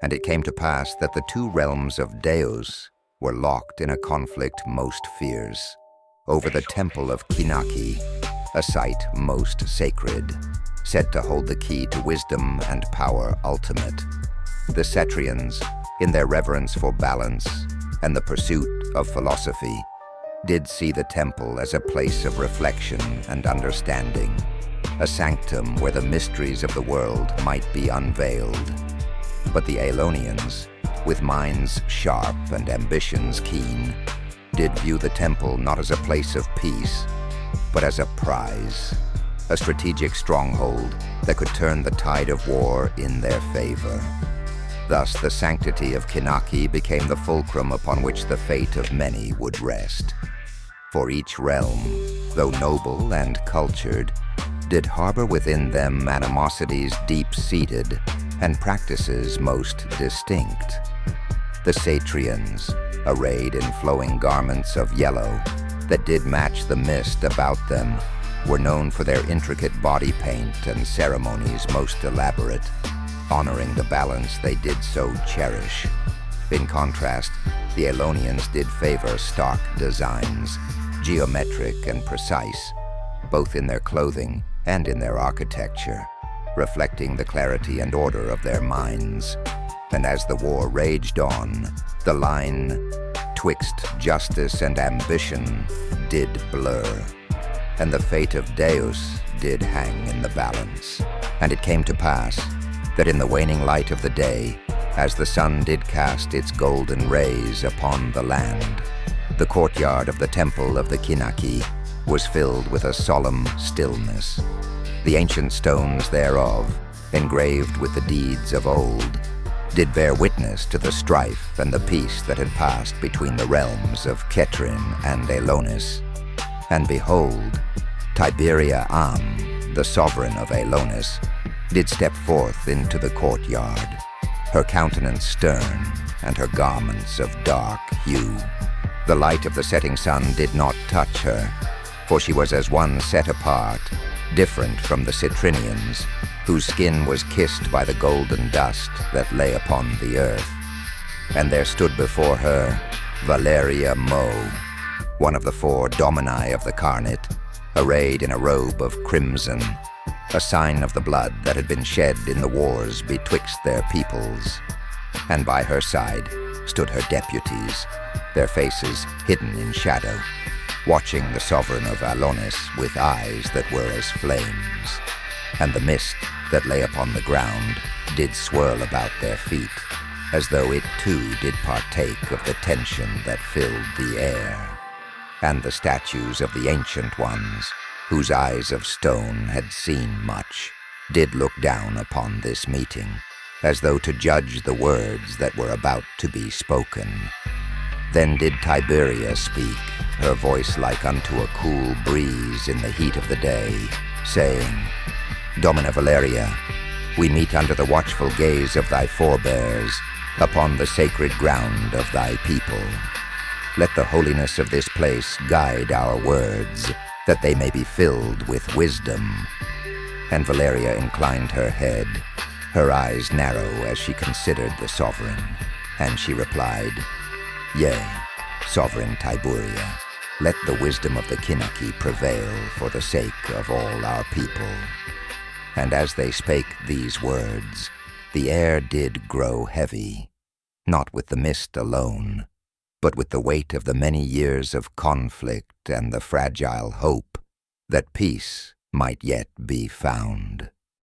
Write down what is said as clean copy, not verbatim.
And it came to pass that the two realms of Deus were locked in a conflict most fierce over the Temple of Kinaki, a site most sacred, said to hold the key to wisdom and power ultimate. The Cetrians, in their reverence for balance and the pursuit of philosophy, did see the temple as a place of reflection and understanding, a sanctum where the mysteries of the world might be unveiled. But the Aelonians, with minds sharp and ambitions keen, did view the temple not as a place of peace, but as a prize, a strategic stronghold that could turn the tide of war in their favor. Thus, the sanctity of Kinaki became the fulcrum upon which the fate of many would rest. For each realm, though noble and cultured, did harbor within them animosities deep-seated and practices most distinct. The Cetrians, arrayed in flowing garments of yellow that did match the mist about them, were known for their intricate body paint and ceremonies most elaborate, honoring the balance they did so cherish. In contrast, the Aelonians did favor stark designs, geometric and precise, both in their clothing and in their architecture, reflecting the clarity and order of their minds. And as the war raged on, the line twixt justice and ambition did blur, and the fate of Deus did hang in the balance. And it came to pass that in the waning light of the day, as the sun did cast its golden rays upon the land, the courtyard of the Temple of the Kinaki was filled with a solemn stillness. The ancient stones thereof, engraved with the deeds of old, did bear witness to the strife and the peace that had passed between the realms of Cetrian and Aelonis. And behold, Tiberia the sovereign of Aelonis, did step forth into the courtyard, her countenance stern and her garments of dark hue. The light of the setting sun did not touch her, for she was as one set apart, different from the Cetrians, whose skin was kissed by the golden dust that lay upon the earth. And there stood before her Valeria Mo, one of the four domini of the Carnet, arrayed in a robe of crimson, a sign of the blood that had been shed in the wars betwixt their peoples. And by her side stood her deputies, their faces hidden in shadow, watching the sovereign of Aelonis with eyes that were as flames. And the mist that lay upon the ground did swirl about their feet, as though it too did partake of the tension that filled the air. And the statues of the ancient ones, whose eyes of stone had seen much, did look down upon this meeting, as though to judge the words that were about to be spoken. Then did Tiberia speak, her voice like unto a cool breeze in the heat of the day, saying, Domina Valeria, we meet under the watchful gaze of thy forebears, upon the sacred ground of thy people. Let the holiness of this place guide our words, that they may be filled with wisdom. And Valeria inclined her head, her eyes narrow as she considered the sovereign, and she replied, Yea, sovereign Tiberia, let the wisdom of the Kinaki prevail for the sake of all our people. And as they spake these words, the air did grow heavy, not with the mist alone, but with the weight of the many years of conflict and the fragile hope that peace might yet be found.